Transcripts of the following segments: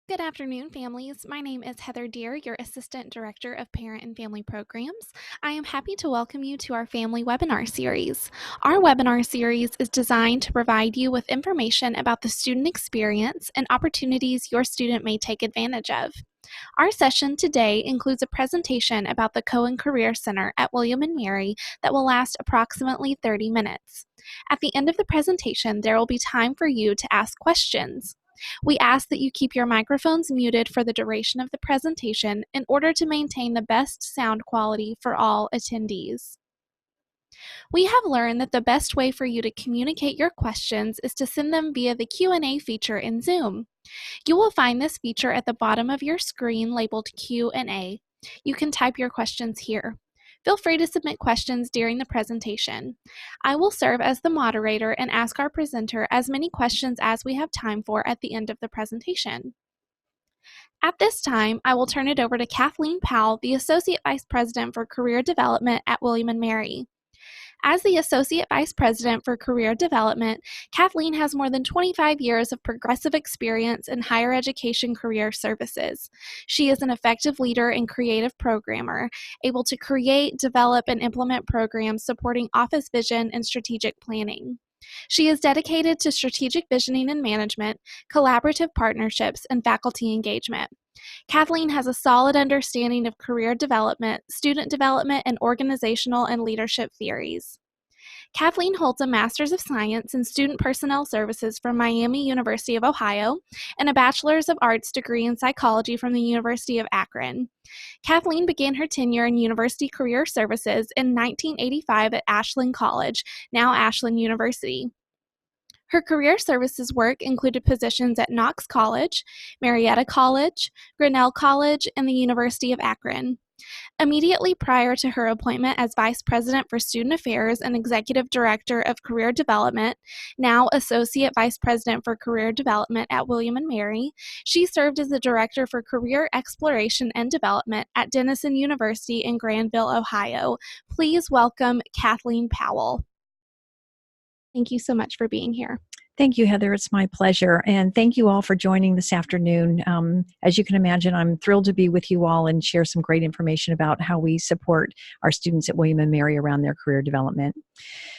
Good afternoon, families. My name is Heather Deer, your Assistant Director of Parent and Family Programs. I am happy to welcome you to our family webinar series. Our webinar series is designed to provide you with information about the student experience and opportunities your student may take advantage of. Our session today includes a presentation about the Cohen Career Center at William & Mary that will last approximately 30 minutes. At the end of the presentation, there will be time for you to ask questions. We ask that you keep your microphones muted for the duration of the presentation in order to maintain the best sound quality for all attendees. We have learned that the best way for you to communicate your questions is to send them via the Q&A feature in Zoom. You will find this feature at the bottom of your screen labeled Q&A. You can type your questions here. Feel free to submit questions during the presentation. I will serve as the moderator and ask our presenter as many questions as we have time for at the end of the presentation. At this time, I will turn it over to Kathleen Powell, the Associate Vice President for Career Development at William & Mary. As the Associate Vice President for Career Development, Kathleen has more than 25 years of progressive experience in higher education career services. She is an effective leader and creative programmer, able to create, develop, and implement programs supporting office vision and strategic planning. She is dedicated to strategic visioning and management, collaborative partnerships, and faculty engagement. Kathleen has a solid understanding of career development, student development, and organizational and leadership theories. Kathleen holds a Master's of Science in Student Personnel Services from Miami University of Ohio and a Bachelor's of Arts degree in Psychology from the University of Akron. Kathleen began her tenure in University Career Services in 1985 at Ashland College, now Ashland University. Her career services work included positions at Knox College, Marietta College, Grinnell College, and the University of Akron. Immediately prior to her appointment as Vice President for Student Affairs and Executive Director of Career Development, now Associate Vice President for Career Development at William & Mary, she served as the Director for Career Exploration and Development at Denison University in Granville, Ohio. Please welcome Kathleen Powell. Thank you so much for being here. Thank you, Heather. It's my pleasure. And thank you all for joining this afternoon. As you can imagine, I'm thrilled to be with you all and share some great information about how we support our students at William & Mary around their career development.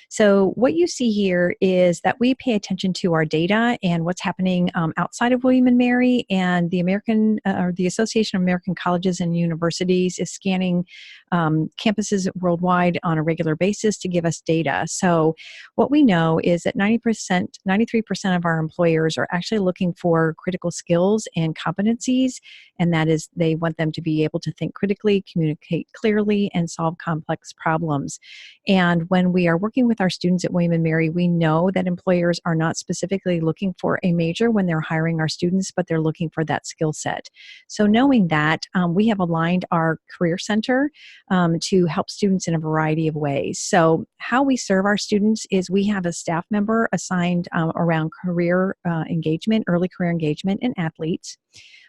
So what you see here is that we pay attention to our data and what's happening outside of William & Mary, and the Association of American Colleges and Universities is scanning campuses worldwide on a regular basis to give us data. So what we know is that 93% of our employers are actually looking for critical skills and competencies, and that is they want them to be able to think critically, communicate clearly, and solve complex problems. And when we are working with our students at William & Mary, we know that employers are not specifically looking for a major when they're hiring our students, but they're looking for that skill set. So knowing that, we have aligned our Career Center to help students in a variety of ways. So how we serve our students is we have a staff member assigned around career engagement, early career engagement, and athletes.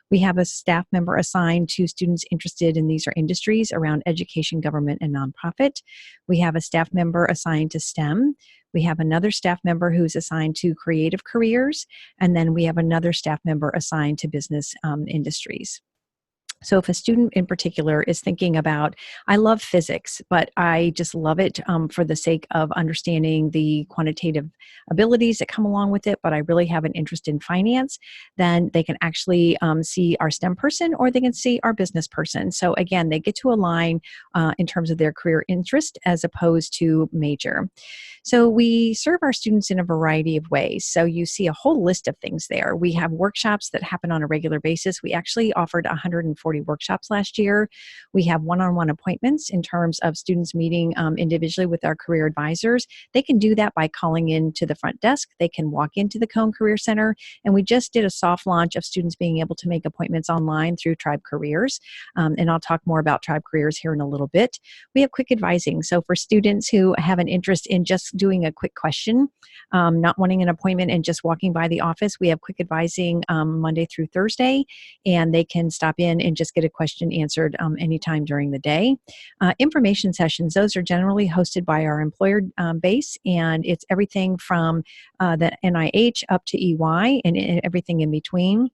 We have a staff member assigned to students interested in these industries around education, government, and nonprofit. We have a staff member assigned to STEM. We have another staff member who's assigned to creative careers. And then we have another staff member assigned to business industries. So if a student in particular is thinking about, I love physics, but I just love it for the sake of understanding the quantitative abilities that come along with it, but I really have an interest in finance, then they can actually see our STEM person, or they can see our business person. So again, they get to align in terms of their career interest as opposed to major. So we serve our students in a variety of ways. So you see a whole list of things there. We have workshops that happen on a regular basis. We actually offered 140 workshops last year. We have one-on-one appointments in terms of students meeting individually with our career advisors. They can do that by calling in to the front desk. They can walk into the Cohen Career Center. And we just did a soft launch of students being able to make appointments online through Tribe Careers. And I'll talk more about Tribe Careers here in a little bit. We have quick advising. So for students who have an interest in just doing a quick question, not wanting an appointment and just walking by the office, we have quick advising Monday through Thursday, and they can stop in and just get a question answered anytime during the day. Information sessions, those are generally hosted by our employer base, and it's everything from the NIH up to EY and everything in between.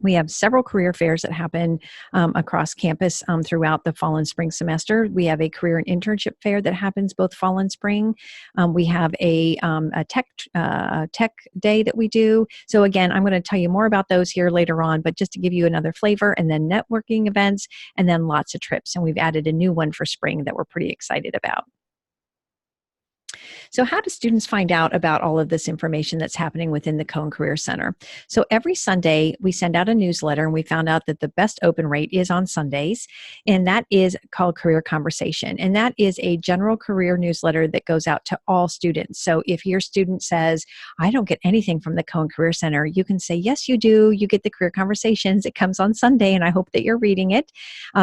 We have several career fairs that happen across campus throughout the fall and spring semester. We have a career and internship fair that happens both fall and spring. We have a tech day that we do. So again, I'm going to tell you more about those here later on, but just to give you another flavor, and then networking events, and then lots of trips. And we've added a new one for spring that we're pretty excited about. So how do students find out about all of this information that's happening within the Cohen Career Center? So every Sunday, we send out a newsletter, and we found out that the best open rate is on Sundays, and that is called Career Conversation. And that is a general career newsletter that goes out to all students. So if your student says, I don't get anything from the Cohen Career Center, you can say, yes, you do. You get the Career Conversations. It comes on Sunday, and I hope that you're reading it.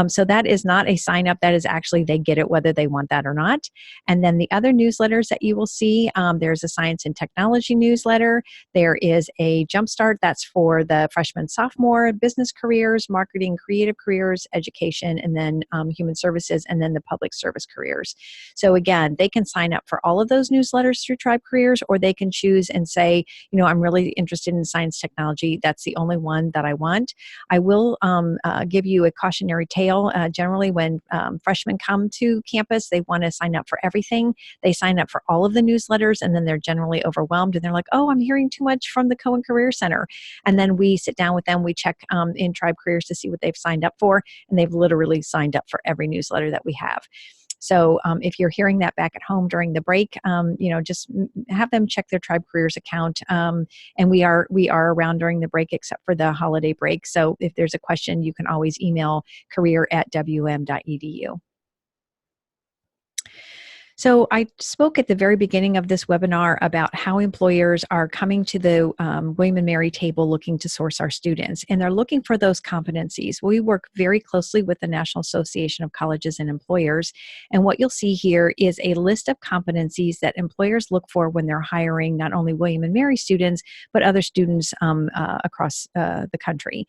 So that is not a sign up. That is actually, they get it whether they want that or not. And then the other newsletters that you will see, there's a science and technology newsletter. There is a jumpstart that's for the freshman, sophomore, business careers, marketing, creative careers, education, and then human services, and then the public service careers. So again, they can sign up for all of those newsletters through Tribe Careers, or they can choose and say, I'm really interested in science technology. That's the only one that I want. I will give you a cautionary tale. Generally, when freshmen come to campus, they want to sign up for everything. They sign up for all of the newsletters, and then they're generally overwhelmed, and they're like, oh, I'm hearing too much from the Cohen Career Center. And then we sit down with them, we check in Tribe Careers to see what they've signed up for, and they've literally signed up for every newsletter that we have. So if you're hearing that back at home during the break, just have them check their Tribe Careers account. And we are around during the break except for the holiday break. So if there's a question, you can always email career@wm.edu. So I spoke at the very beginning of this webinar about how employers are coming to the William & Mary table looking to source our students, and they're looking for those competencies. We work very closely with the National Association of Colleges and Employers, and what you'll see here is a list of competencies that employers look for when they're hiring not only William & Mary students, but other students across the country.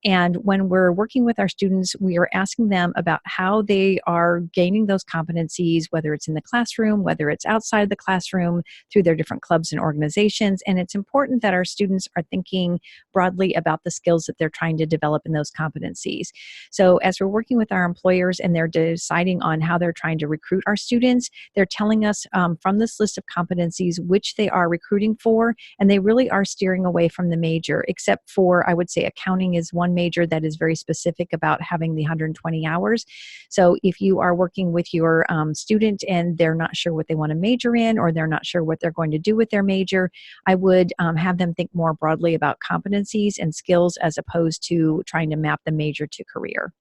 And when we're working with our students, we are asking them about how they are gaining those competencies, whether it's in the classroom, whether it's outside the classroom, through their different clubs and organizations. And it's important that our students are thinking broadly about the skills that they're trying to develop in those competencies. So as we're working with our employers and they're deciding on how they're trying to recruit our students, they're telling us from this list of competencies which they are recruiting for, and they really are steering away from the major, except for, I would say, accounting is one major that is very specific about having the 120 hours. So if you are working with your student and they're not sure what they want to major in, or they're not sure what they're going to do with their major, I would have them think more broadly about competencies and skills as opposed to trying to map the major to career.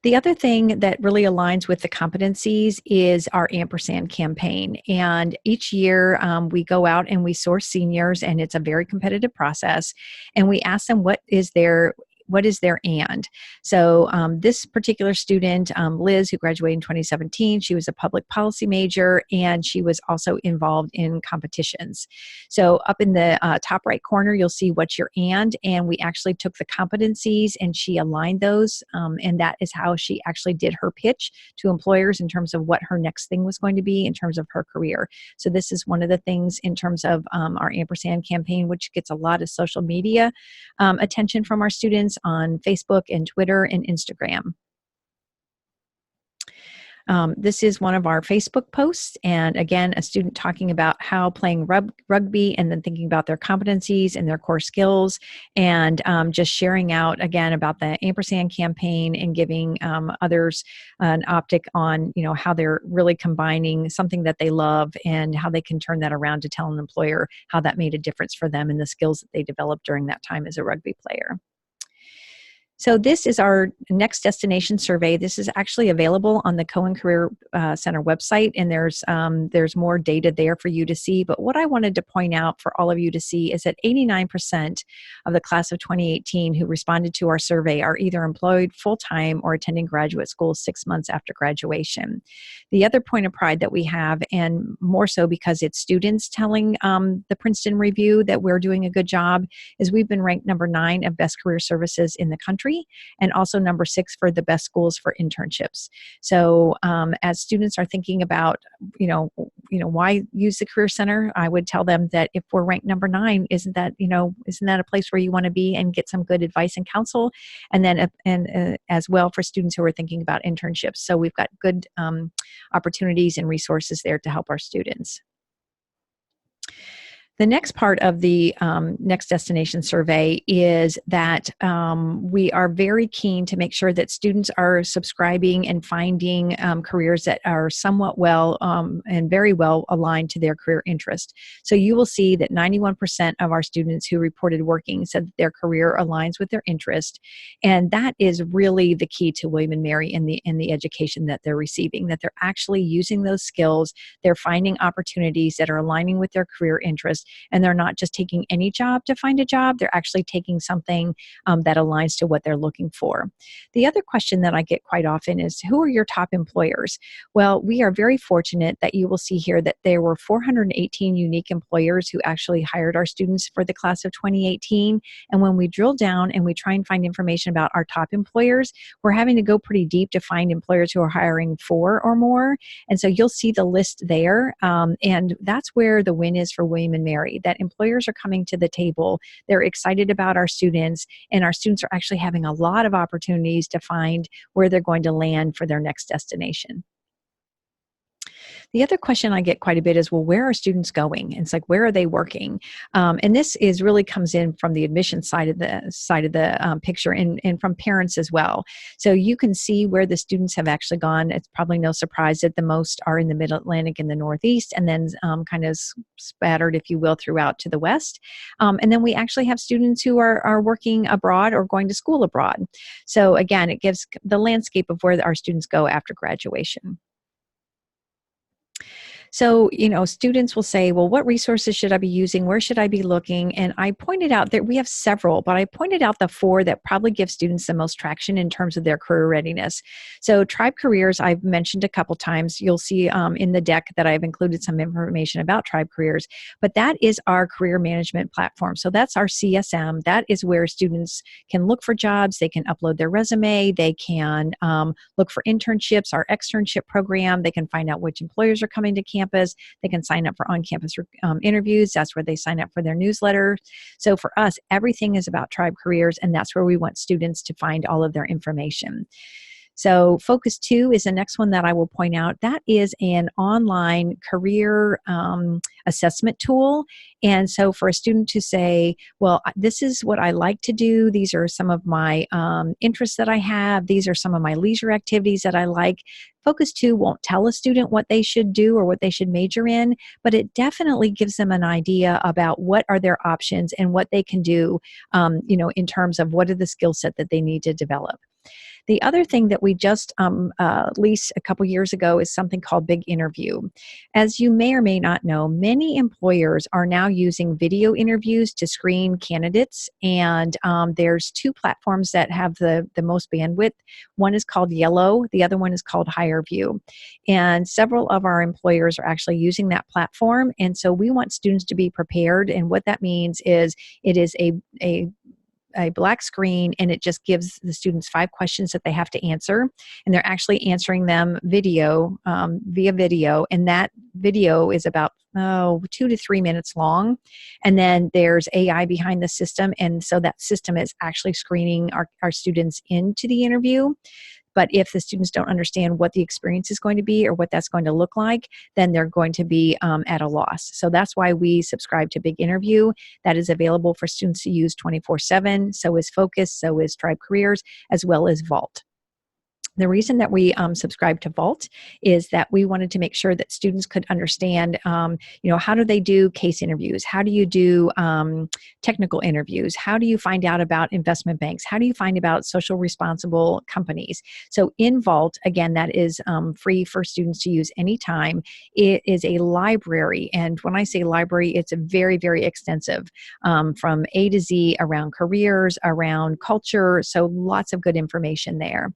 The other thing that really aligns with the competencies is our ampersand campaign. And each year we go out and we source seniors, and it's a very competitive process. And we ask them what is their and. So this particular student, Liz, who graduated in 2017, she was a public policy major, and she was also involved in competitions. So up in the top right corner, you'll see what's your and we actually took the competencies and she aligned those, and that is how she actually did her pitch to employers in terms of what her next thing was going to be in terms of her career. So this is one of the things in terms of our ampersand campaign, which gets a lot of social media attention from our students on Facebook and Twitter and Instagram. This is one of our Facebook posts, and again, a student talking about how playing rugby and then thinking about their competencies and their core skills, and just sharing out again about the ampersand campaign and giving others an optic on how they're really combining something that they love and how they can turn that around to tell an employer how that made a difference for them and the skills that they developed during that time as a rugby player. So this is our next destination survey. This is actually available on the Cohen Career Center website, and there's more data there for you to see. But what I wanted to point out for all of you to see is that 89% of the class of 2018 who responded to our survey are either employed full-time or attending graduate school 6 months after graduation. The other point of pride that we have, and more so because it's students telling the Princeton Review that we're doing a good job, is we've been ranked number 9 of best career services in the country country, and also number 6 for the best schools for internships. So as students are thinking about, why use the Career Center, I would tell them that if we're ranked number 9, isn't that a place where you want to be and get some good advice and counsel? And then as well for students who are thinking about internships. So we've got good opportunities and resources there to help our students. The next part of the Next Destination survey is that we are very keen to make sure that students are subscribing and finding careers that are somewhat well and very well aligned to their career interest. So you will see that 91% of our students who reported working said that their career aligns with their interest, and that is really the key to William & Mary in the education that they're receiving, that they're actually using those skills, they're finding opportunities that are aligning with their career interest, and they're not just taking any job to find a job, they're actually taking something that aligns to what they're looking for. The other question that I get quite often is, who are your top employers? Well, we are very fortunate that you will see here that there were 418 unique employers who actually hired our students for the class of 2018. And when we drill down and we try and find information about our top employers, we're having to go pretty deep to find employers who are hiring 4 or more. And so you'll see the list there. And that's where the win is for William & Mary, that employers are coming to the table. They're excited about our students, and our students are actually having a lot of opportunities to find where they're going to land for their next destination. The other question I get quite a bit is, well, where are students going? And it's like, where are they working? And this really comes in from the admission side of the picture, and from parents as well. So you can see where the students have actually gone. It's probably no surprise that the most are in the Mid-Atlantic and the Northeast, and then kind of spattered, if you will, throughout to the West. And then we actually have students who are working abroad or going to school abroad. So again, it gives the landscape of where our students go after graduation. So, students will say, well, what resources should I be using? Where should I be looking? And I pointed out that we have several, but I pointed out the 4 that probably give students the most traction in terms of their career readiness. So Tribe Careers, I've mentioned a couple times. You'll see in the deck that I've included some information about Tribe Careers, but that is our career management platform. So that's our CSM. That is where students can look for jobs. They can upload their resume. They can look for internships, our externship program. They can find out which employers are coming to campus. They can sign up for on-campus interviews. That's where they sign up for their newsletter. So for us, everything is about Tribe Careers, and that's where we want students to find all of their information. So Focus 2 is the next one that I will point out. That is an online career assessment tool. And so for a student to say, well, this is what I like to do. These are some of my interests that I have. These are some of my leisure activities that I like. Focus 2 won't tell a student what they should do or what they should major in, but it definitely gives them an idea about what are their options and what they can do, in terms of what are the skill set that they need to develop. The other thing that we just leased a couple years ago is something called Big Interview. As you may or may not know, many employers are now using video interviews to screen candidates, and there's 2 platforms that have the most bandwidth. One is called Yellow, the other one is called HireVue. And several of our employers are actually using that platform, and so we want students to be prepared, and what that means is it is a black screen, and it just gives the students 5 questions that they have to answer, and they're actually answering them via video, and that video is about 2 to 3 minutes long, and then there's AI behind the system, and so that system is actually screening our students into the interview. But if the students don't understand what the experience is going to be or what that's going to look like, then they're going to be at a loss. So that's why we subscribe to Big Interview. That is available for students to use 24/7. So is Focus, so is Tribe Careers, as well as Vault. The reason that we subscribe to Vault is that we wanted to make sure that students could understand, how do they do case interviews? How do you do technical interviews? How do you find out about investment banks? How do you find about social responsible companies? So in Vault, again, that is free for students to use anytime. It is a library. And when I say library, it's a very, very extensive from A to Z around careers, around culture. So lots of good information there.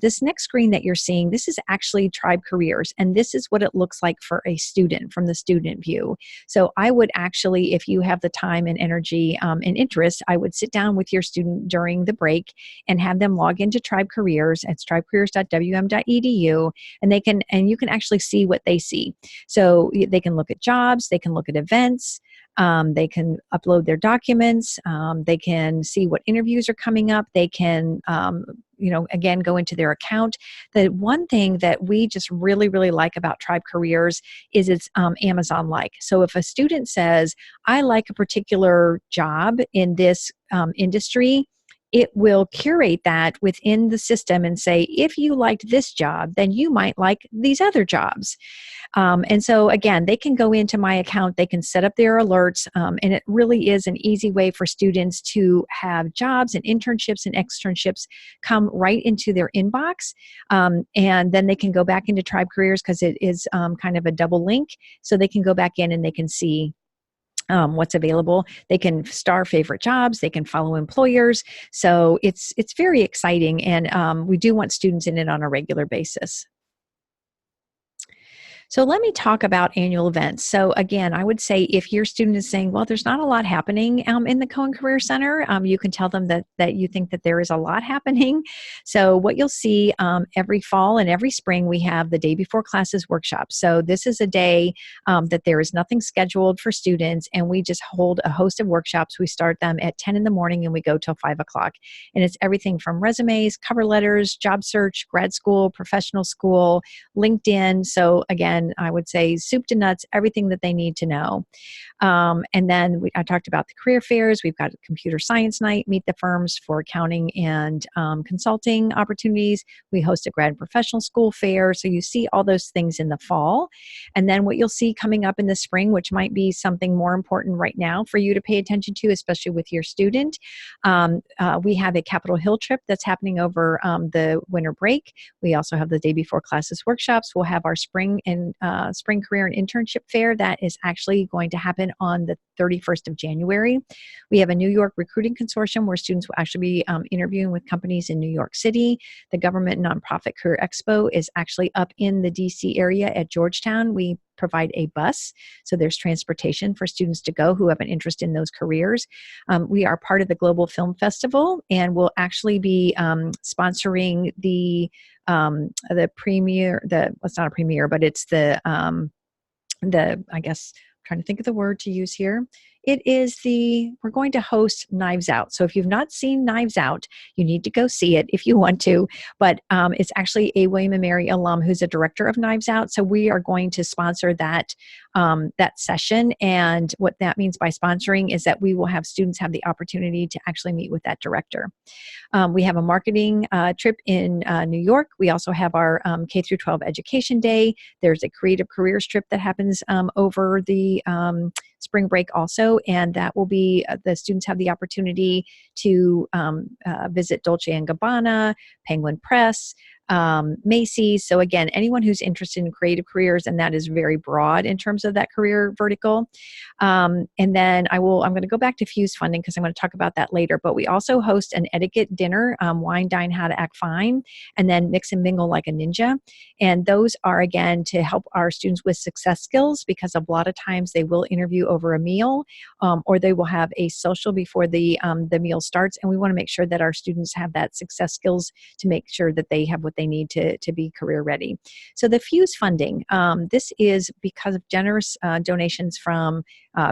This next screen that you're seeing, this is actually Tribe Careers, and this is what it looks like for a student from the student view. So I would actually, if you have the time and energy and interest, I would sit down with your student during the break and have them log into Tribe Careers. It's tribecareers.wm.edu, and you can actually see what they see. So they can look at jobs, they can look at events, they can upload their documents. They can see what interviews are coming up. They can, again, go into their account. The one thing that we just really, really like about Tribe Careers is it's Amazon-like. So if a student says, I like a particular job in this industry, it will curate that within the system and say, if you liked this job, then you might like these other jobs. And so again, they can go into my account, they can set up their alerts, and it really is an easy way for students to have jobs and internships and externships come right into their inbox. And then they can go back into Tribe Careers because it is kind of a double link. So they can go back in and they can see what's available. They can star favorite jobs. They can follow employers. So it's very exciting, and we do want students in it on a regular basis. So let me talk about annual events. So again, I would say if your student is saying, well, there's not a lot happening in the Cohen Career Center, you can tell them that you think that there is a lot happening. So what you'll see every fall and every spring, we have the day before classes workshop. So this is a day that there is nothing scheduled for students, and we just hold a host of workshops. We start them at 10 in the morning and we go till 5 o'clock. And it's everything from resumes, cover letters, job search, grad school, professional school, LinkedIn. So again, I would say soup to nuts, everything that they need to know. And then I talked about the career fairs. We've got a computer science night, meet the firms for accounting and consulting opportunities. We host a grad and professional school fair. So you see all those things in the fall. And then what you'll see coming up in the spring, which might be something more important right now for you to pay attention to, especially with your student. We have a Capitol Hill trip that's happening over the winter break. We also have the day before classes workshops. We'll have our spring career and internship fair that is actually going to happen on the 31st of January. We have a New York recruiting consortium where students will actually be interviewing with companies in New York City. The Government Nonprofit Career Expo is actually up in the DC area at Georgetown. We provide a bus, so there's transportation for students to go who have an interest in those careers. We are part of the Global Film Festival, and we'll actually be sponsoring the premiere. It's not a premiere, but it's I guess I'm trying to think of the word to use here. We're going to host Knives Out. So if you've not seen Knives Out, you need to go see it if you want to. But it's actually a William & Mary alum who's a director of Knives Out. So we are going to sponsor that session. And what that means by sponsoring is that we will have students have the opportunity to actually meet with that director. We have a marketing trip in New York. We also have our K through 12 Education Day. There's a creative careers trip that happens over the spring break also, and that will be the students have the opportunity to visit Dolce & Gabbana, Penguin Press, Macy's. So again, anyone who's interested in creative careers, and that is very broad in terms of that career vertical. And then I'm going to go back to Fuse funding because I'm going to talk about that later. But we also host an etiquette dinner, wine, dine, how to act fine, and then mix and mingle like a ninja. And those are, again, to help our students with success skills, because a lot of times they will interview over a meal, or they will have a social before the meal starts. And we want to make sure that our students have that success skills to make sure that they have what they need to be career ready. So the Fuse funding, this is because of generous donations from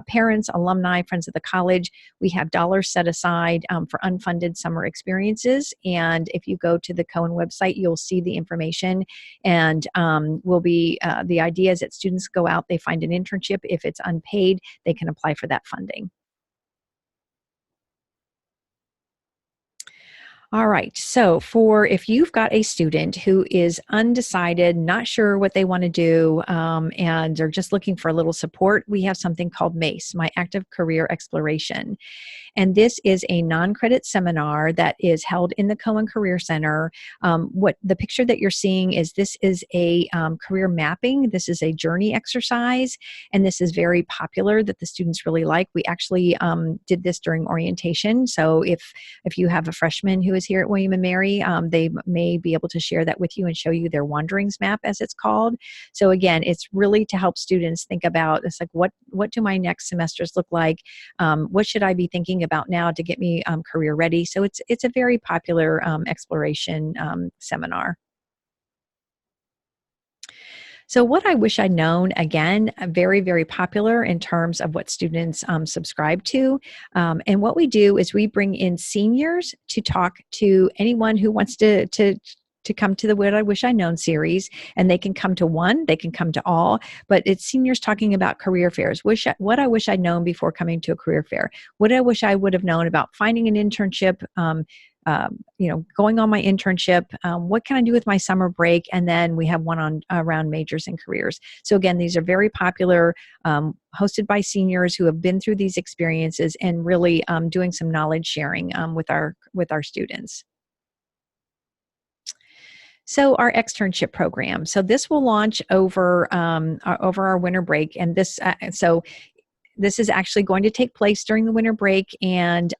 parents, alumni, friends of the college. We have dollars set aside for unfunded summer experiences. And if you go to the Cohen website, you'll see the information. And the idea is that students go out, they find an internship. If it's unpaid, they can apply for that funding. All right, so if you've got a student who is undecided, not sure what they want to do, and are just looking for a little support, we have something called MACE, My Active Career Exploration. And this is a non-credit seminar that is held in the Cohen Career Center. What the picture that you're seeing is a career mapping. This is a journey exercise, and this is very popular that the students really like. We actually did this during orientation. So if you have a freshman who who is here at William & Mary, they may be able to share that with you and show you their wanderings map, as it's called. So again, it's really to help students think about, it's like, what do my next semesters look like? What should I be thinking about now to get me career ready? So it's a very popular exploration seminar. So what I wish I'd known, again, very, very popular in terms of what students subscribe to. And what we do is we bring in seniors to talk to anyone who wants to come to the What I Wish I'd Known series, and they can come to one, they can come to all, but it's seniors talking about career fairs. What I wish I'd known before coming to a career fair. What I wish I would have known about finding an internship, going on my internship, what can I do with my summer break? And then we have one on around majors and careers. So again, these are very popular, hosted by seniors who have been through these experiences and really doing some knowledge sharing with our students. So our externship program. So this will launch over our winter break, and this is actually going to take place during the winter break, and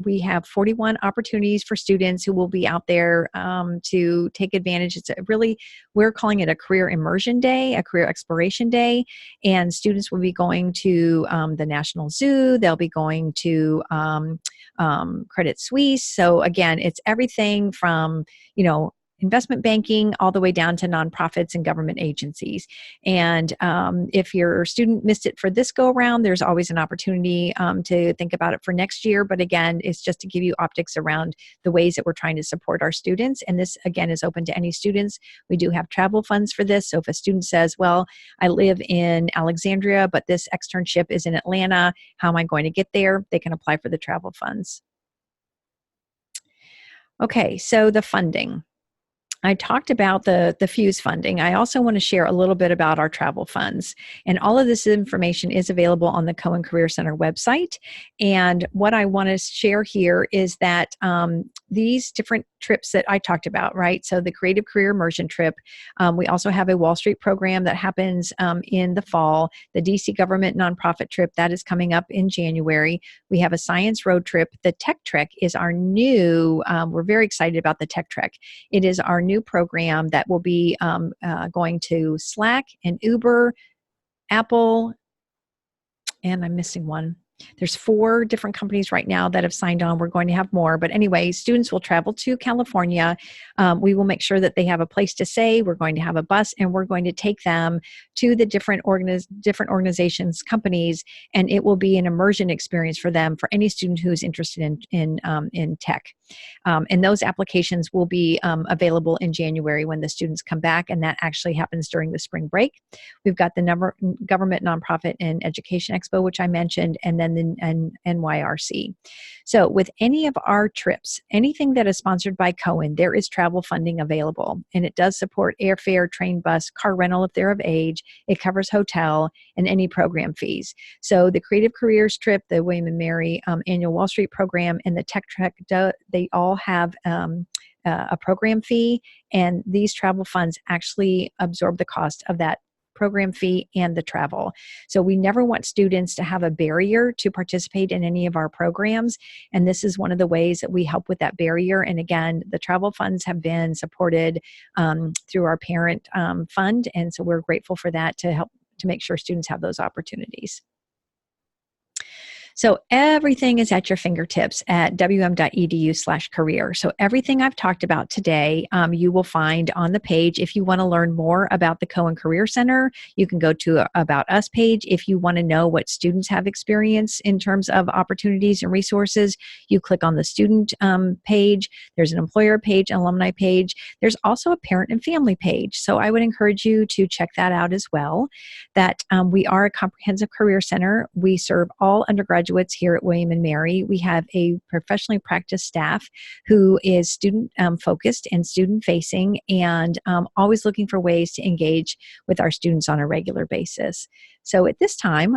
we have 41 opportunities for students who will be out there to take advantage. We're calling it a career immersion day, a career exploration day, and students will be going to the National Zoo. They'll be going to Credit Suisse. So again, it's everything from, investment banking all the way down to nonprofits and government agencies. And if your student missed it for this go around, there's always an opportunity to think about it for next year. But again, it's just to give you optics around the ways that we're trying to support our students. And this, again, is open to any students. We do have travel funds for this. So if a student says, well, I live in Alexandria, but this externship is in Atlanta, how am I going to get there? They can apply for the travel funds. Okay, so the funding. I talked about the Fuse funding. I also want to share a little bit about our travel funds. And all of this information is available on the Cohen Career Center website. And what I want to share here is that these different trips that I talked about, right? So the Creative Career Immersion trip. We also have a Wall Street program that happens in the fall. The DC Government Nonprofit trip, that is coming up in January. We have a Science Road trip. The Tech Trek is our new, we're very excited about the Tech Trek. It is our new program that will be going to Slack and Uber, Apple, and I'm missing one. There's 4 different companies right now that have signed on. We're going to have more. But anyway, students will travel to California. We will make sure that they have a place to stay. We're going to have a bus, and we're going to take them to the different organizations, companies, and it will be an immersion experience for them, for any student who's interested in tech. And those applications will be available in January when the students come back, and that actually happens during the spring break. We've got the Government Nonprofit and Education Expo, which I mentioned, and then the NYRC. So with any of our trips, anything that is sponsored by Cohen, there is travel funding available, and it does support airfare, train, bus, car rental if they're of age. It covers hotel and any program fees. So the Creative Careers trip, the William & Mary annual Wall Street program, and the Tech Trek, they all have a program fee, and these travel funds actually absorb the cost of that program fee and the travel. So we never want students to have a barrier to participate in any of our programs, and this is one of the ways that we help with that barrier. And again, the travel funds have been supported through our parent fund, and so we're grateful for that to help to make sure students have those opportunities. So everything is at your fingertips at wm.edu/career. So everything I've talked about today, you will find on the page. If you want to learn more about the Cohen Career Center, you can go to About Us page. If you want to know what students have experienced in terms of opportunities and resources, you click on the student page. There's an employer page, an alumni page. There's also a parent and family page. So I would encourage you to check that out as well. That we are a comprehensive career center. We serve all undergraduates here at William & Mary. We have a professionally practiced staff who is student focused and student facing, and always looking for ways to engage with our students on a regular basis. So at this time,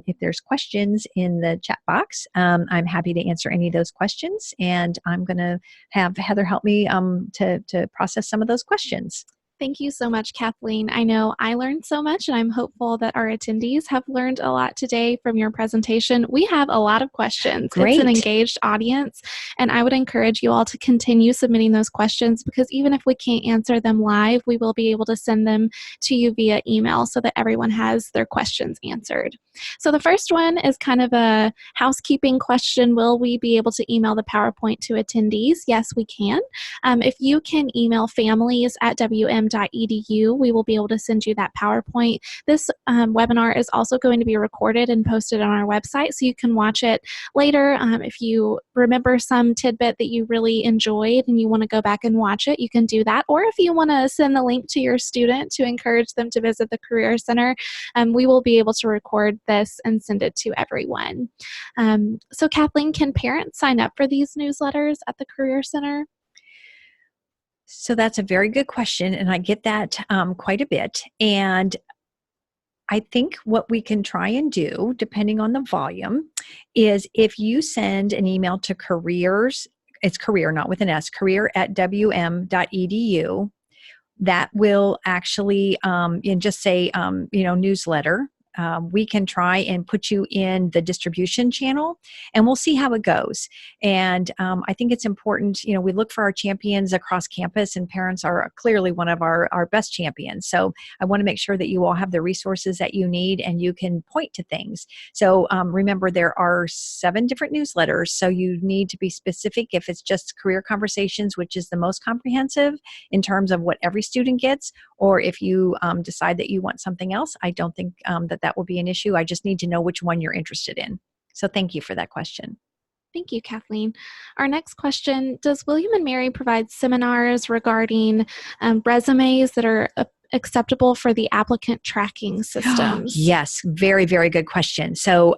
if there's questions in the chat box, I'm happy to answer any of those questions, and I'm going to have Heather help me to process some of those questions. Thank you so much, Kathleen. I know I learned so much, and I'm hopeful that our attendees have learned a lot today from your presentation. We have a lot of questions. It's an Great. engaged audience, and I would encourage you all to continue submitting those questions because even if we can't answer them live, we will be able to send them to you via email so that everyone has their questions answered. So the first one is kind of a housekeeping question. Will we be able to email the PowerPoint to attendees? Yes, we can. If you can email families@wm.edu, we will be able to send you that PowerPoint. This webinar is also going to be recorded and posted on our website, so you can watch it later. If you remember some tidbit that you really enjoyed and you want to go back and watch it, you can do that. Or if you want to send the link to your student to encourage them to visit the Career Center, we will be able to record this and send it to everyone. So Kathleen, can parents sign up for these newsletters at the Career Center? So that's a very good question, and I get that quite a bit. And I think what we can try and do, depending on the volume, is if you send an email to careers, it's career, not with an S, career@wm.edu, that will actually, and just say, newsletter. We can try and put you in the distribution channel, and we'll see how it goes. And I think it's important, we look for our champions across campus, and parents are clearly one of our best champions. So I want to make sure that you all have the resources that you need and you can point to things. So remember, there are 7 different newsletters, so you need to be specific. If it's just career conversations, which is the most comprehensive in terms of what every student gets, or if you decide that you want something else, I don't think that will be an issue. I just need to know which one you're interested in. So thank you for that question. Thank you, Kathleen. Our next question, does William & Mary provide seminars regarding resumes that are acceptable for the applicant tracking systems? Yes, very, very good question. So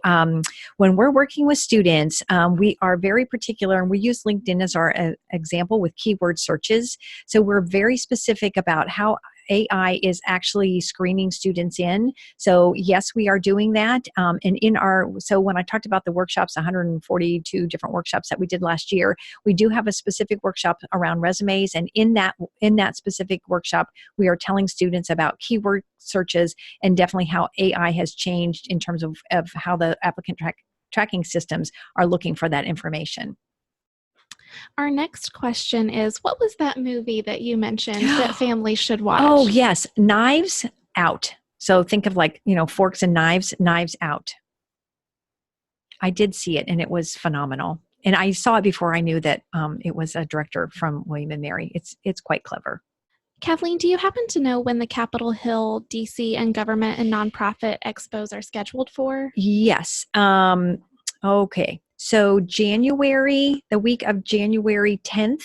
when we're working with students, we are very particular, and we use LinkedIn as our example with keyword searches. So we're very specific about how AI is actually screening students in. So yes, we are doing that. So when I talked about the workshops, 142 different workshops that we did last year, we do have a specific workshop around resumes. And in that specific workshop, we are telling students about keyword searches and definitely how AI has changed in terms of how the applicant tracking systems are looking for that information. Our next question is, what was that movie that you mentioned that families should watch? Oh, yes. Knives Out. So think of forks and knives, Knives Out. I did see it, and it was phenomenal. And I saw it before I knew that it was a director from William & Mary. It's quite clever. Kathleen, do you happen to know when the Capitol Hill, DC, and government and nonprofit expos are scheduled for? Yes. Okay. So the week of January 10th,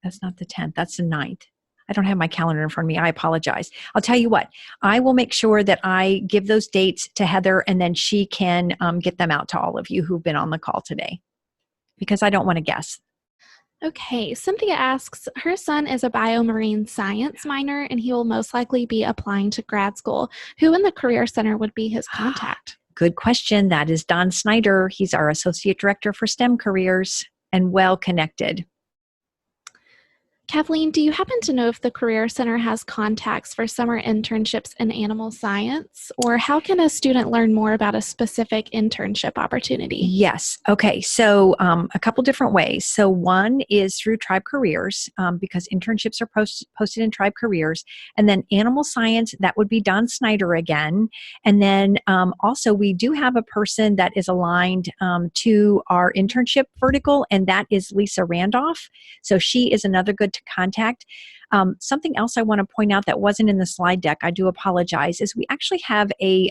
that's not the 10th, that's the 9th. I don't have my calendar in front of me. I apologize. I'll tell you what, I will make sure that I give those dates to Heather, and then she can get them out to all of you who've been on the call today, because I don't want to guess. Okay, Cynthia asks, her son is a biomarine science minor, and he will most likely be applying to grad school. Who in the Career Center would be his contact? Good question. That is Don Snyder. He's our Associate Director for STEM Careers and well connected. Kathleen, do you happen to know if the Career Center has contacts for summer internships in animal science? Or how can a student learn more about a specific internship opportunity? Yes. Okay. So a couple different ways. So one is through Tribe Careers, because internships are posted in Tribe Careers. And then animal science, that would be Don Snyder again. And then also we do have a person that is aligned to our internship vertical, and that is Lisa Randolph. So she is another good to contact. Something else I want to point out that wasn't in the slide deck, I do apologize, is we actually have a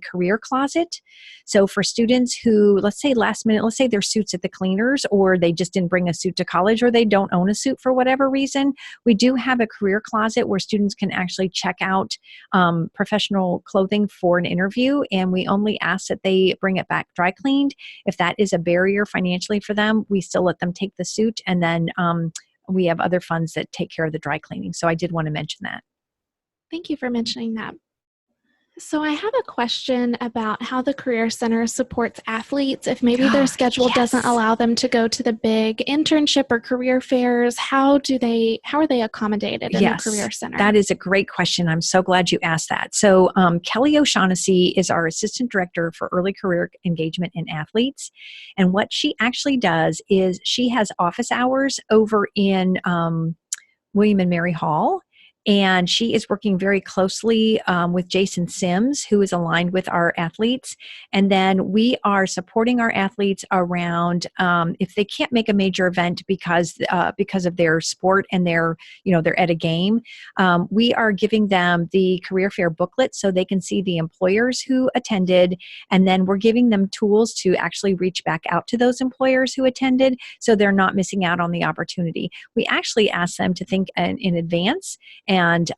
career closet. So for students who, let's say last minute, let's say their suits at the cleaners, or they just didn't bring a suit to college, or they don't own a suit for whatever reason, we do have a career closet where students can actually check out professional clothing for an interview, and we only ask that they bring it back dry cleaned. If that is a barrier financially for them, we still let them take the suit, and then we have other funds that take care of the dry cleaning. So I did want to mention that. Thank you for mentioning that. So I have a question about how the Career Center supports athletes if maybe their Oh, schedule doesn't yes. allow them to go to the big internship or career fairs. How are they accommodated in the Yes, Career Center? that is a great question. I'm so glad you asked that. So, Kelly O'Shaughnessy is our Assistant Director for Early Career Engagement in Athletes. And what she actually does is she has office hours over in William and Mary Hall. And she is working very closely with Jason Sims, who is aligned with our athletes. And then we are supporting our athletes around if they can't make a major event because of their sport and they're at a game. We are giving them the career fair booklet so they can see the employers who attended, and then we're giving them tools to actually reach back out to those employers who attended, so they're not missing out on the opportunity. We actually ask them to think in advance, and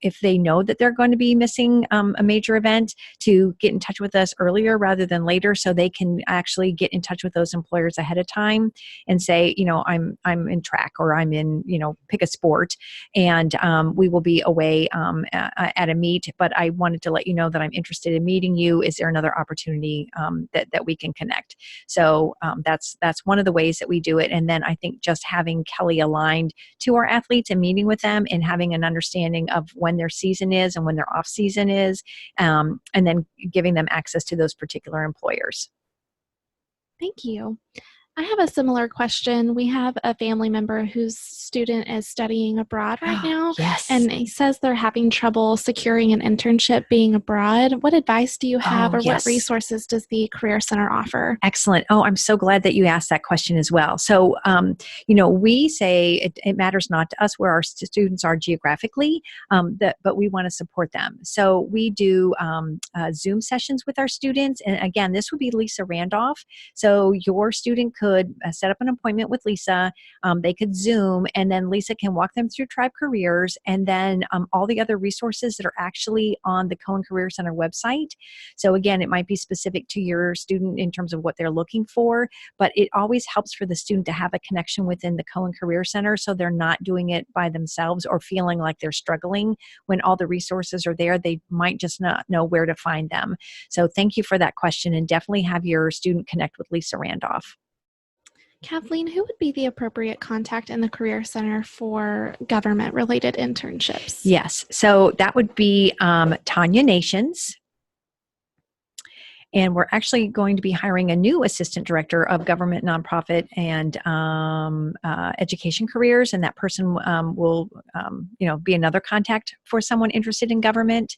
if they know that they're going to be missing a major event, to get in touch with us earlier rather than later, so they can actually get in touch with those employers ahead of time and say, I'm in track, or I'm in, pick a sport, and we will be away at a meet, but I wanted to let you know that I'm interested in meeting you. Is there another opportunity that we can connect? So that's one of the ways that we do it. And then I think just having Kelly aligned to our athletes and meeting with them and having an understanding of when their season is and when their off season is, and then giving them access to those particular employers. Thank you. I have a similar question. We have a family member whose student is studying abroad right now, Yes. and he says they're having trouble securing an internship being abroad. What advice do you have, Oh, or what yes. resources does the Career Center offer? Excellent. Oh, I'm so glad that you asked that question as well. So, we say it matters not to us where our students are geographically, but we want to support them. So we do Zoom sessions with our students. And again, this would be Lisa Randolph. So your student could set up an appointment with Lisa. They could Zoom, and then Lisa can walk them through Tribe Careers, and then all the other resources that are actually on the Cohen Career Center website. So again, it might be specific to your student in terms of what they're looking for, but it always helps for the student to have a connection within the Cohen Career Center, so they're not doing it by themselves or feeling like they're struggling. When all the resources are there, they might just not know where to find them. So thank you for that question, and definitely have your student connect with Lisa Randolph. Kathleen, who would be the appropriate contact in the Career Center for government-related internships? Yes, so that would be Tanya Nations. And we're actually going to be hiring a new assistant director of government, nonprofit, and education careers. And that person will, be another contact for someone interested in government.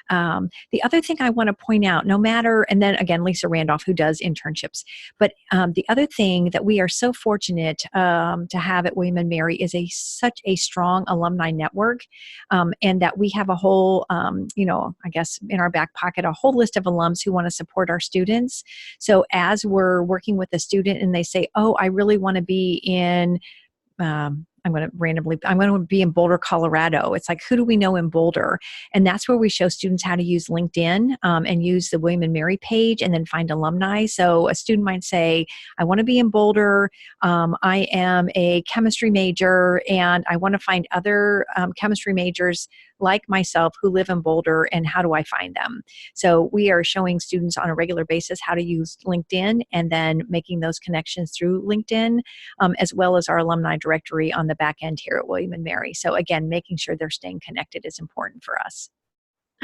The other thing I want to point out, no matter, and then again, Lisa Randolph, who does internships, but the other thing that we are so fortunate to have at William and Mary is such a strong alumni network, and that we have a whole, I guess in our back pocket, a whole list of alums who want to support our students. So as we're working with a student and they say, oh, I really want to be in, I'm going to be in Boulder, Colorado. It's like, who do we know in Boulder? And that's where we show students how to use LinkedIn and use the William and Mary page, and then find alumni. So a student might say, I want to be in Boulder. I am a chemistry major, and I want to find other chemistry majors like myself who live in Boulder, and how do I find them? So we are showing students on a regular basis how to use LinkedIn, and then making those connections through LinkedIn, as well as our alumni directory on the back end here at William and Mary. So again, making sure they're staying connected is important for us.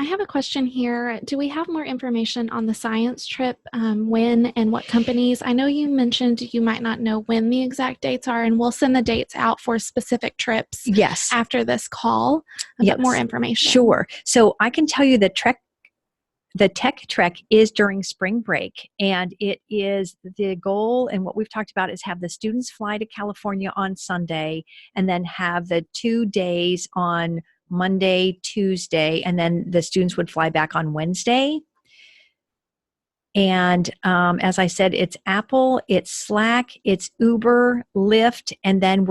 I have a question here. Do we have more information on the science trip, when and what companies? I know you mentioned you might not know when the exact dates are, and we'll send the dates out for specific trips Yes. after this call, Yes. but more information. Sure. So I can tell you the Tech Trek is during spring break, and it is the goal, and what we've talked about is have the students fly to California on Sunday, and then have the 2 days on Monday, Tuesday, and then the students would fly back on Wednesday. And as I said, it's Apple, it's Slack, it's Uber, Lyft, and then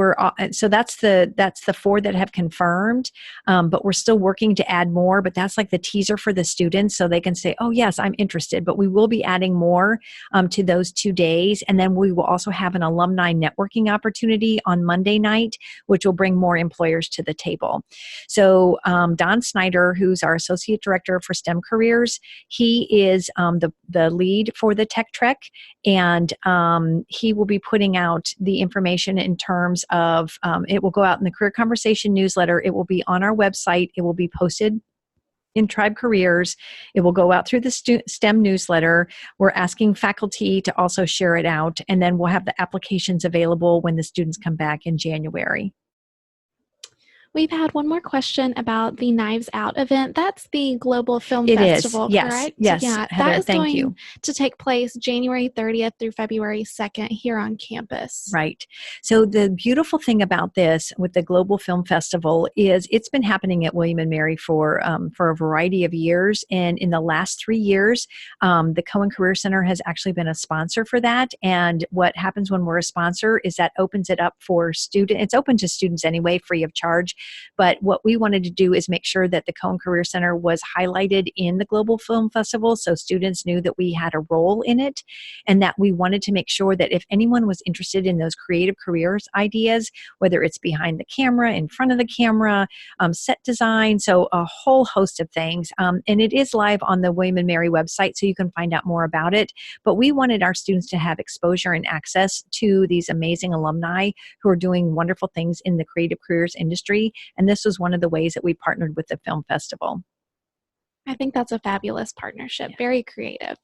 so that's the four that have confirmed. But we're still working to add more. But that's like the teaser for the students, so they can say, "Oh yes, I'm interested." But we will be adding more to those 2 days, and then we will also have an alumni networking opportunity on Monday night, which will bring more employers to the table. So Don Snyder, who's our associate director for STEM careers, he is the lead for the Tech Trek, and he will be putting out the information in terms of it will go out in the Career Conversation newsletter. It will be on our website. It will be posted in Tribe Careers. It will go out through the STEM newsletter. We're asking faculty to also share it out, and then we'll have the applications available when the students come back in January. We've had one more question about the Knives Out event. That's the Global Film It Festival, is. Yes. correct? Yes. Yeah, Heather, that is thank going you. to take place January 30th through February 2nd here on campus. Right. So the beautiful thing about this with the Global Film Festival is it's been happening at William and Mary for a variety of years. And in the last 3 years, the Cohen Career Center has actually been a sponsor for that. And what happens when we're a sponsor is that opens it up for students. It's open to students anyway, free of charge. But what we wanted to do is make sure that the Cohen Career Center was highlighted in the Global Film Festival so students knew that we had a role in it, and that we wanted to make sure that if anyone was interested in those creative careers ideas, whether it's behind the camera, in front of the camera, set design, so a whole host of things. And it is live on the William and Mary website, so you can find out more about it. But we wanted our students to have exposure and access to these amazing alumni who are doing wonderful things in the creative careers industry. And this was one of the ways that we partnered with the film festival. I think that's a fabulous partnership, very creative.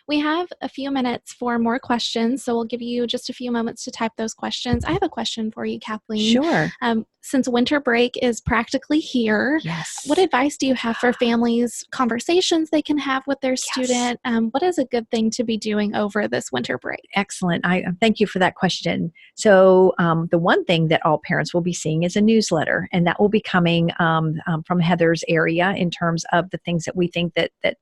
We have a few minutes for more questions, so we'll give you just a few moments to type those questions. I have a question for you, Kathleen. Sure. Since winter break is practically here, Yes. what advice do you have for families, conversations they can have with their student? What is a good thing to be doing over this winter break? Excellent. I thank you for that question. So the one thing that all parents will be seeing is a newsletter, and that will be coming from Heather's area in terms of the things that we think that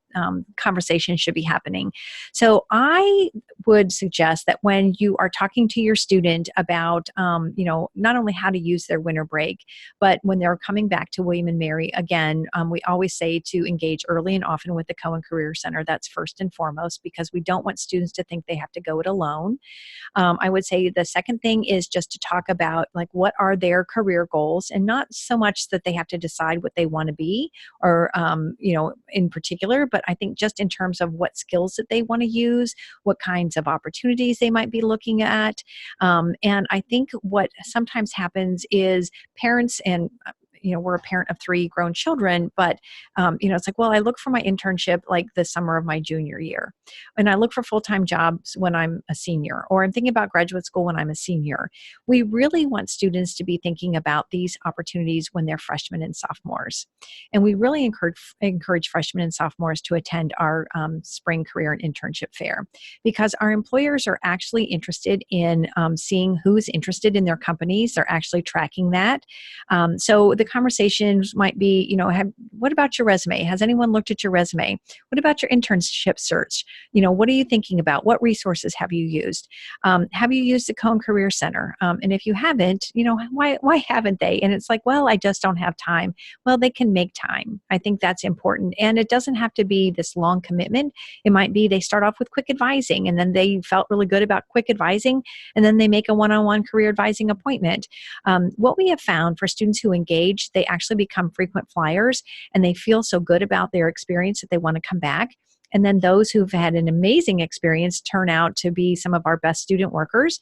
conversations should be happening. So I would suggest that when you are talking to your student about, not only how to use their winter break, but when they're coming back to William and Mary, again, we always say to engage early and often with the Cohen Career Center. That's first and foremost, because we don't want students to think they have to go it alone. I would say the second thing is just to talk about like what are their career goals, and not so much that they have to decide what they want to be or, in particular, but I think just in terms of what skills that they want to use, what kinds of opportunities they might be looking at. And I think what sometimes happens is parents and we're a parent of 3 grown children, but, it's like, well, I look for my internship like the summer of my junior year. And I look for full-time jobs when I'm a senior, or I'm thinking about graduate school when I'm a senior. We really want students to be thinking about these opportunities when they're freshmen and sophomores. And we really encourage freshmen and sophomores to attend our spring career and internship fair, because our employers are actually interested in seeing who's interested in their companies. They're actually tracking that. So the conversations might be, what about your resume? Has anyone looked at your resume? What about your internship search? What are you thinking about? What resources have you used? Have you used the Cohen Career Center? And if you haven't, why haven't they? And it's like, well, I just don't have time. Well, they can make time. I think that's important. And it doesn't have to be this long commitment. It might be they start off with quick advising, and then they felt really good about quick advising, and then they make a one-on-one career advising appointment. What we have found for students who engage, they actually become frequent flyers, and they feel so good about their experience that they want to come back. And then those who've had an amazing experience turn out to be some of our best student workers,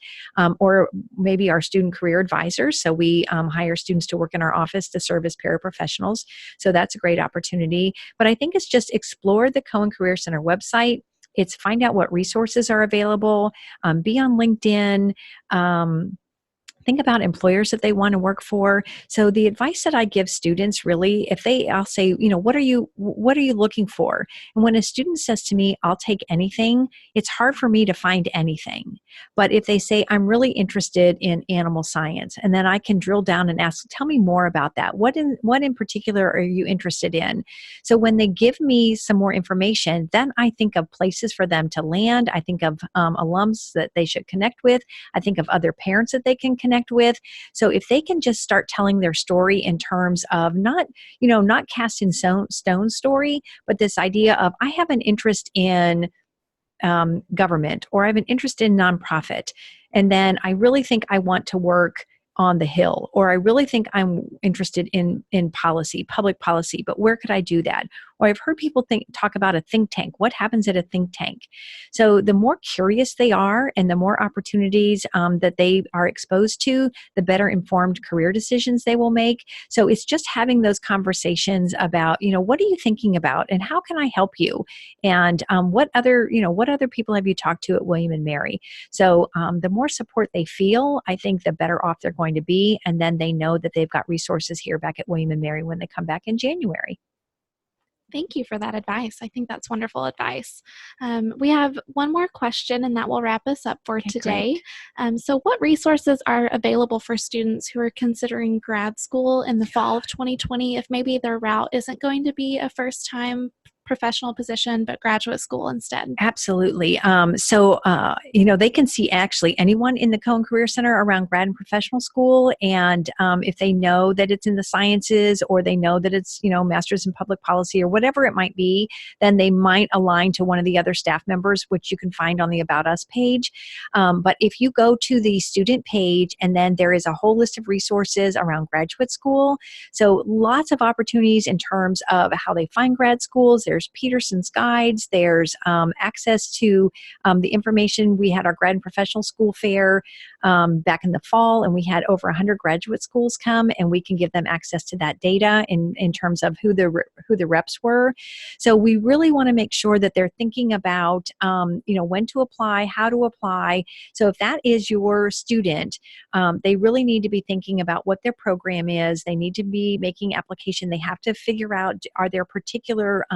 or maybe our student career advisors. So we hire students to work in our office to serve as paraprofessionals. So that's a great opportunity. But I think it's just explore the Cohen Career Center website. It's find out what resources are available, be on LinkedIn, think about employers that they want to work for. So the advice that I give students, really, I'll say, what are you looking for? And when a student says to me, I'll take anything, it's hard for me to find anything. But if they say, I'm really interested in animal science, and then I can drill down and ask, tell me more about that. What in particular are you interested in? So when they give me some more information, then I think of places for them to land. I think of alums that they should connect with. I think of other parents that they can connect with. So if they can just start telling their story in terms of not cast in stone story, but this idea of, I have an interest in government, or I have an interest in nonprofit, and then I really think I want to work on the Hill, or I really think I'm interested in policy, public policy, but where could I do that? Or I've heard people talk about a think tank. What happens at a think tank? So the more curious they are and the more opportunities that they are exposed to, the better informed career decisions they will make. So it's just having those conversations about, what are you thinking about and how can I help you? And what other people have you talked to at William and Mary? So the more support they feel, I think the better off they're going to be. And then they know that they've got resources here back at William and Mary when they come back in January. Thank you for that advice. I think that's wonderful advice. We have one more question, and that will wrap us up for today. So what resources are available for students who are considering grad school in the fall of 2020 if maybe their route isn't going to be a first-time professional position, but graduate school instead? Absolutely. They can see actually anyone in the Cohen Career Center around grad and professional school. And if they know that it's in the sciences, or they know that it's, master's in public policy or whatever it might be, then they might align to one of the other staff members, which you can find on the About Us page. But if you go to the student page, and then there is a whole list of resources around graduate school. So lots of opportunities in terms of how they find grad schools. There's Peterson's guides. There's access to the information. We had our grad and professional school fair back in the fall, and we had over 100 graduate schools come, and we can give them access to that data in terms of who the reps were. So we really want to make sure that they're thinking about when to apply, how to apply. So if that is your student, they really need to be thinking about what their program is. They need to be making application. They have to figure out, are there particular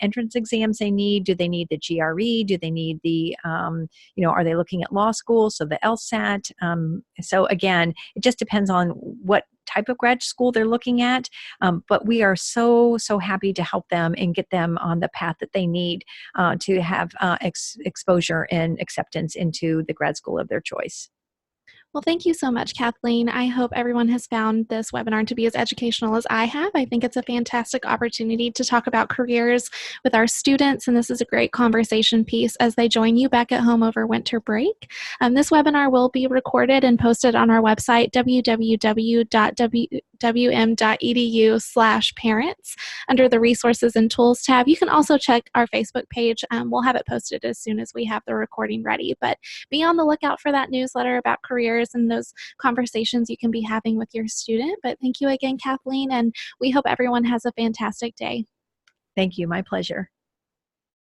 entrance exams they need? Do they need the GRE? Do they need the, are they looking at law school? So the LSAT. So again, it just depends on what type of grad school they're looking at. But we are so happy to help them and get them on the path that they need to have exposure and acceptance into the grad school of their choice. Well, thank you so much, Kathleen. I hope everyone has found this webinar to be as educational as I have. I think it's a fantastic opportunity to talk about careers with our students, and this is a great conversation piece as they join you back at home over winter break. This webinar will be recorded and posted on our website, www.wm.edu/parents, under the Resources and Tools tab. You can also check our Facebook page. We'll have it posted as soon as we have the recording ready, but be on the lookout for that newsletter about careers and those conversations you can be having with your student. But thank you again, Kathleen, and we hope everyone has a fantastic day. Thank you. My pleasure.